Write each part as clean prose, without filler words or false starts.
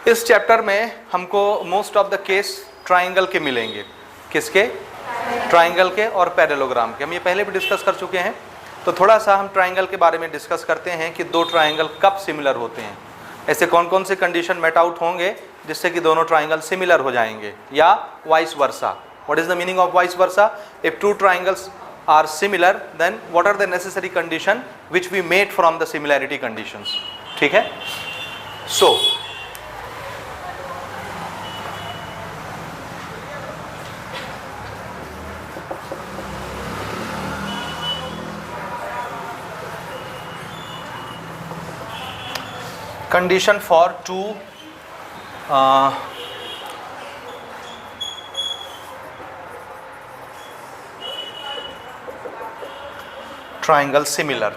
इस चैप्टर में हमको most of the case triangle के मिलेंगे। किसके? ट्राइंगल के और पैरेललोग्राम के। हम ये पहले भी डिस्कस कर चुके हैं, तो थोड़ा सा हम ट्राइंगल के बारे में डिस्कस करते हैं कि दो ट्राइंगल कब सिमिलर होते हैं, ऐसे कौन कौन से कंडीशन मेट आउट होंगे जिससे कि दोनों ट्राइंगल सिमिलर हो जाएंगे, या vice versa. What is the meaning of vice versa? If two triangles are similar then what are the necessary condition which we made from the similarity conditions. ठीक है, so condition for two triangle similar.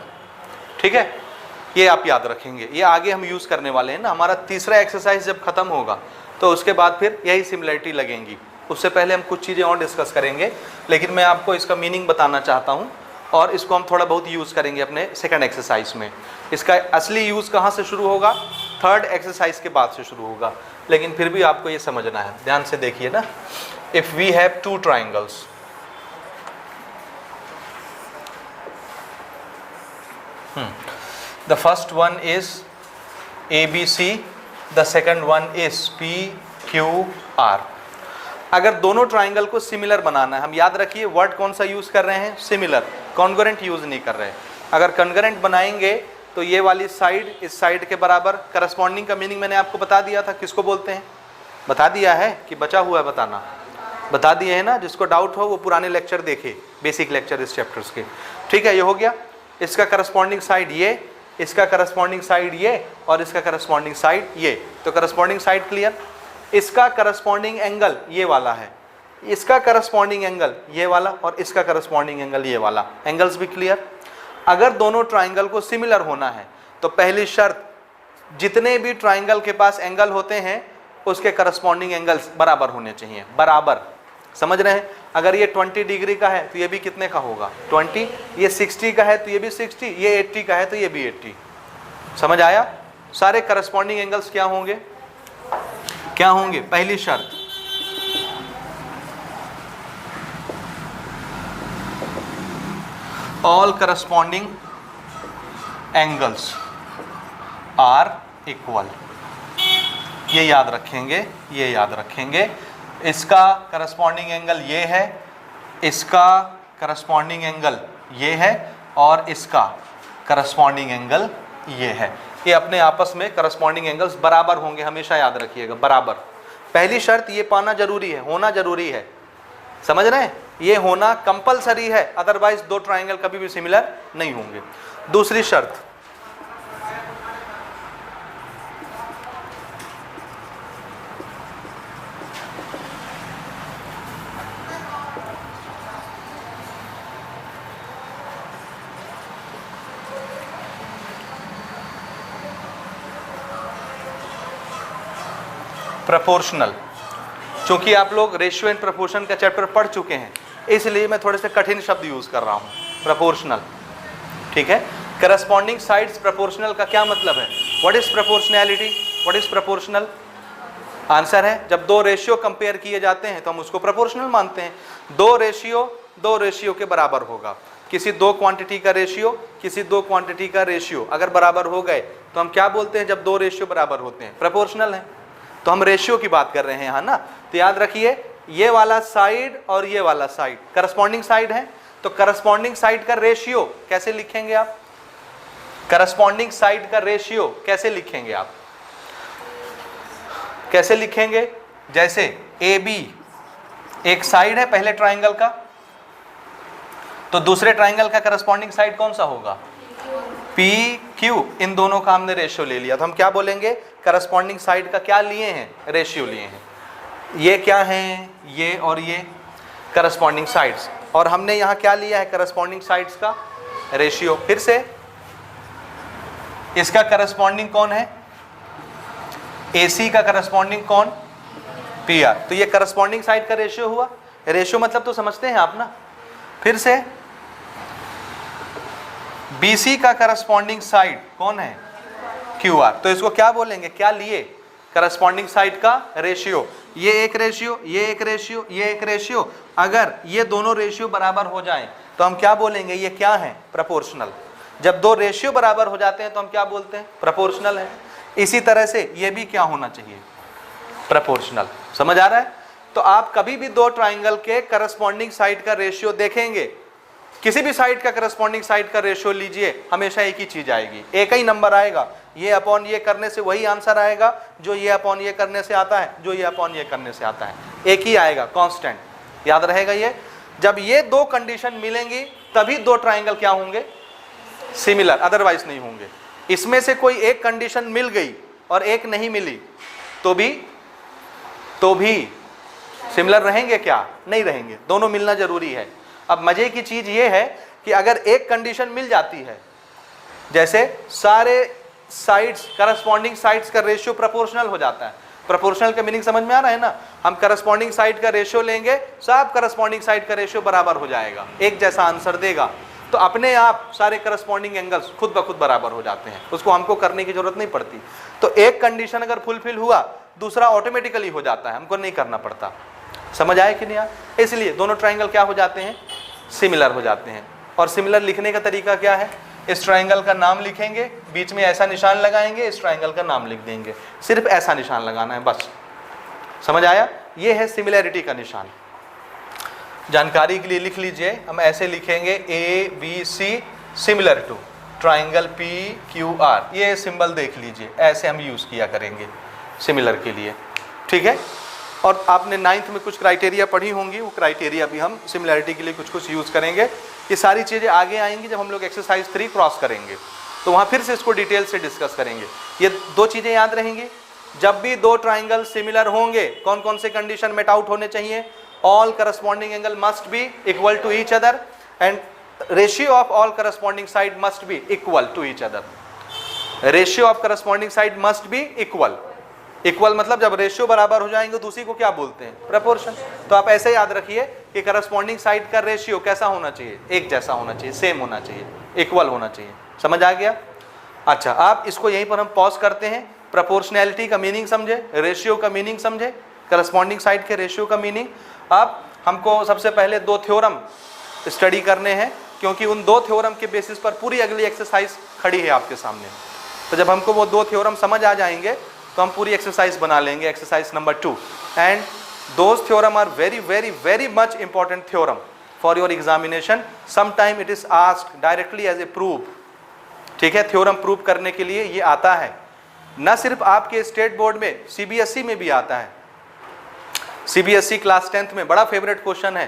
ठीक है, ये आप याद रखेंगे, ये आगे हम यूज करने वाले हैं ना। हमारा तीसरा एक्सरसाइज जब खत्म होगा तो उसके बाद फिर यही सिमिलरिटी लगेंगी। उससे पहले हम कुछ चीज़ें और डिस्कस करेंगे, लेकिन मैं आपको इसका मीनिंग बताना चाहता हूँ और इसको हम थोड़ा बहुत यूज़ करेंगे अपने सेकंड एक्सरसाइज में। इसका असली यूज़ कहाँ से शुरू होगा? थर्ड एक्सरसाइज के बाद से शुरू होगा, लेकिन फिर भी आपको ये समझना है। ध्यान से देखिए ना। If we have two triangles, the first one is ABC, the second one is PQR। अगर दोनों ट्राइंगल को सिमिलर बनाना है, हम याद रखिए वर्ड कौन सा यूज़ कर रहे हैं? सिमिलर। कॉन्ग्रुएंट यूज़ नहीं कर रहे हैं। अगर कॉन्ग्रुएंट बनाएंगे तो ये वाली साइड इस साइड के बराबर। करस्पॉन्डिंग का मीनिंग मैंने आपको बता दिया था, किसको बोलते हैं? बता दिया है कि बचा हुआ है बताना? बता दिए है ना। जिसको डाउट हो वो पुराने लेक्चर देखे, बेसिक लेक्चर इस चैप्टर्स के। ठीक है, ये हो गया। इसका करस्पॉन्डिंग साइड ये, इसका करस्पॉन्डिंग साइड ये, और इसका करस्पॉन्डिंग साइड ये। तो करस्पॉन्डिंग साइड क्लियर। इसका करस्पॉन्डिंग एंगल ये वाला है, इसका करस्पॉन्डिंग एंगल ये वाला, और इसका करस्पॉन्डिंग एंगल ये वाला। एंगल्स भी क्लियर। अगर दोनों ट्राइंगल को सिमिलर होना है तो पहली शर्त, जितने भी ट्राइंगल के पास एंगल होते हैं उसके करस्पॉन्डिंग एंगल्स बराबर होने चाहिए। बराबर, समझ रहे हैं? अगर ये 20 डिग्री का है तो ये भी कितने का होगा? 20। ये 60 का है तो ये भी 60, ये 80 का है तो ये भी 80। समझ आया? सारे करस्पॉन्डिंग एंगल्स क्या होंगे? क्या होंगे? पहली शर्त, all corresponding angles are equal. ये याद रखेंगे, ये याद रखेंगे। इसका करस्पॉन्डिंग एंगल ये है, इसका करस्पॉन्डिंग एंगल ये है, और इसका करस्पॉन्डिंग एंगल ये है। ये अपने आपस में करस्पॉन्डिंग एंगल्स बराबर होंगे, हमेशा याद रखिएगा, बराबर। पहली शर्त ये पाना जरूरी है, होना जरूरी है। समझ रहे हैं? ये होना कंपलसरी है, अदरवाइज दो ट्राइंगल कभी भी सिमिलर नहीं होंगे। दूसरी शर्त, प्रोपोर्शनल। क्योंकि आप लोग रेशियो एंड प्रोपोर्शन का चैप्टर पढ़ चुके हैं, इसलिए मैं थोड़े से कठिन शब्द यूज कर रहा हूँ। प्रोपोर्शनल, ठीक है। करस्पॉन्डिंग साइड्स प्रोपोर्शनल का क्या मतलब है? What is proportionality? What is proportional? Answer है, जब दो रेशियो कंपेयर किए जाते हैं तो हम उसको प्रोपोर्शनल मानते हैं। दो रेशियो के बराबर होगा। किसी दो क्वांटिटी का रेशियो, किसी दो क्वांटिटी का रेशियो अगर बराबर हो गए तो हम क्या बोलते हैं? जब दो रेशियो बराबर होते हैं, प्रोपोर्शनल है। तो हम रेशियो की बात कर रहे हैं यहाँ ना। तो याद रखिए, ये वाला साइड और ये वाला साइड करस्पॉन्डिंग साइड है। तो करस्पॉन्डिंग साइड का रेशियो कैसे लिखेंगे आप? करस्पॉन्डिंग साइड का रेशियो कैसे लिखेंगे आप? कैसे लिखेंगे? जैसे AB एक साइड है पहले ट्राइंगल का, तो दूसरे ट्राइंगल का करस्पॉन्डिंग साइड कौन सा होगा? PQ। इन दोनों का हमने रेशियो ले लिया, तो हम क्या बोलेंगे? करस्पॉन्डिंग साइड का क्या लिए हैं? रेशियो लिए हैं। ये क्या हैं? ये और ये करस्पॉन्डिंग साइड्स। और हमने यहाँ क्या लिया है? करस्पॉन्डिंग साइड्स का रेशियो। फिर से इसका करस्पॉन्डिंग कौन है? AC का करस्पॉन्डिंग कौन? PR। तो ये करस्पॉन्डिंग साइड का रेशियो हुआ। रेशियो मतलब तो समझते हैं आप ना। फिर से BC का करस्पॉन्डिंग साइड कौन है? QR। तो इसको क्या बोलेंगे? क्या लिए? करस्पॉन्डिंग साइड का रेशियो, ये एक रेशियो, ये एक रेशियो, ये एक रेशियो। अगर ये दोनों रेशियो बराबर हो जाएं तो हम क्या बोलेंगे, ये क्या है, प्रोपोर्शनल। जब दो रेशियो बराबर हो जाते हैं तो हम क्या बोलते हैं, प्रोपोर्शनल है। इसी तरह से ये भी क्या होना चाहिए, प्रोपोर्शनल। समझ आ रहा है? तो आप कभी भी दो ट्राइंगल के करस्पॉन्डिंग साइड का रेशियो देखेंगे, किसी भी साइड का करस्पॉन्डिंग साइड का रेशियो लीजिए, हमेशा एक ही चीज आएगी, एक ही नंबर आएगा। ये अपॉन ये करने से वही आंसर आएगा जो ये अपॉन ये करने से आता है, जो ये अपॉन ये करने से आता है, एक ही आएगा, कांस्टेंट। याद रहेगा ये। जब ये दो कंडीशन मिलेंगी तभी दो ट्राइंगल क्या होंगे, सिमिलर, अदरवाइज नहीं होंगे। इसमें से कोई एक कंडीशन मिल गई और एक नहीं मिली तो भी सिमिलर रहेंगे क्या, नहीं रहेंगे, दोनों मिलना जरूरी है। अब मजे की चीज ये है कि अगर एक कंडीशन मिल जाती है, जैसे सारे साइड्स, करस्पॉन्डिंग साइड्स का रेशियो प्रोपोर्शनल हो जाता है। प्रोपोर्शनल का मीनिंग समझ में आ रहा है ना, हम करस्पॉन्डिंग साइड का रेशियो लेंगे, सब करस्पॉन्डिंग साइड का रेशियो बराबर हो जाएगा, एक जैसा आंसर देगा, तो अपने आप सारे करस्पॉन्डिंग एंगल्स खुद ब खुद बराबर हो जाते हैं, उसको हमको करने की जरूरत नहीं पड़ती। तो एक कंडीशन अगर फुलफिल हुआ, दूसरा ऑटोमेटिकली हो जाता है, हमको नहीं करना पड़ता। समझ आए कि नहीं आया? इसलिए दोनों ट्राइंगल क्या हो जाते हैं, सिमिलर हो जाते हैं। और सिमिलर लिखने का तरीका क्या है, इस ट्राइंगल का नाम लिखेंगे, बीच में ऐसा निशान लगाएंगे, इस ट्राइंगल का नाम लिख देंगे, सिर्फ ऐसा निशान लगाना है बस। समझ आया? ये है सिमिलैरिटी का निशान। जानकारी के लिए लिख लीजिए, हम ऐसे लिखेंगे ABC similar to triangle PQR, ये सिंबल देख लीजिए, ऐसे हम यूज किया करेंगे सिमिलर के लिए, ठीक है। और आपने 9th में कुछ क्राइटेरिया पढ़ी होंगी, वो क्राइटेरिया भी हम सिमिलैरिटी के लिए कुछ कुछ यूज़ करेंगे। ये सारी चीज़ें आगे आएंगी जब हम लोग एक्सरसाइज 3 क्रॉस करेंगे, तो वहाँ फिर से इसको डिटेल से डिस्कस करेंगे। ये दो चीज़ें याद रहेंगी, जब भी दो ट्राइंगल सिमिलर होंगे कौन कौन से कंडीशन मेट आउट होने चाहिए, all corresponding angle must be equal to each other and ratio of all corresponding side must be equal to each other. Ratio of corresponding side must be equal, equal मतलब जब ratio बराबर हो जाएंगे तो उसी को क्या बोलते हैं, प्रोपोर्शन। तो आप ऐसे याद रखिए कि करस्पॉन्डिंग साइड का रेशियो कैसा होना चाहिए, एक जैसा होना चाहिए, सेम होना चाहिए, इक्वल होना चाहिए। समझ आ गया? अच्छा, आप इसको यहीं पर हम पॉज करते हैं। प्रोपोर्शनैलिटी का मीनिंग समझे, रेशियो का मीनिंग समझे, करस्पॉन्डिंग साइड के रेशियो का मीनिंग। अब हमको सबसे पहले दो थ्योरम स्टडी करने हैं, क्योंकि उन दो थ्योरम के बेसिस पर पूरी अगली एक्सरसाइज खड़ी है आपके सामने। तो जब हमको वो दो थ्योरम समझ आ जाएंगे तो हम पूरी एक्सरसाइज बना लेंगे, exercise number 2। And those theorem are very very very much important theorem for your examination. Some time it is asked directly as a proof, ठीक है। थ्योरम प्रूव करने के लिए ये आता है, न सिर्फ आपके स्टेट बोर्ड में, CBSE में भी आता है। CBSE क्लास 10th में बड़ा फेवरेट क्वेश्चन है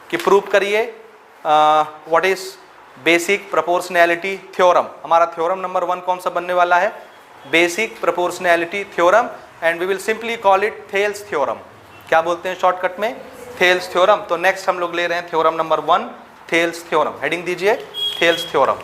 कि प्रूव करिए what is basic proportionality theorem. हमारा थ्योरम नंबर 1 कौन सा बनने वाला है, basic proportionality theorem, and we will simply call it Thales theorem. क्या बोलते हैं शॉर्टकट में, थेल्स थ्योरम। तो नेक्स्ट हम लोग ले रहे हैं theorem number 1, Thales theorem. Heading दीजिए, थेल्स थ्योरम।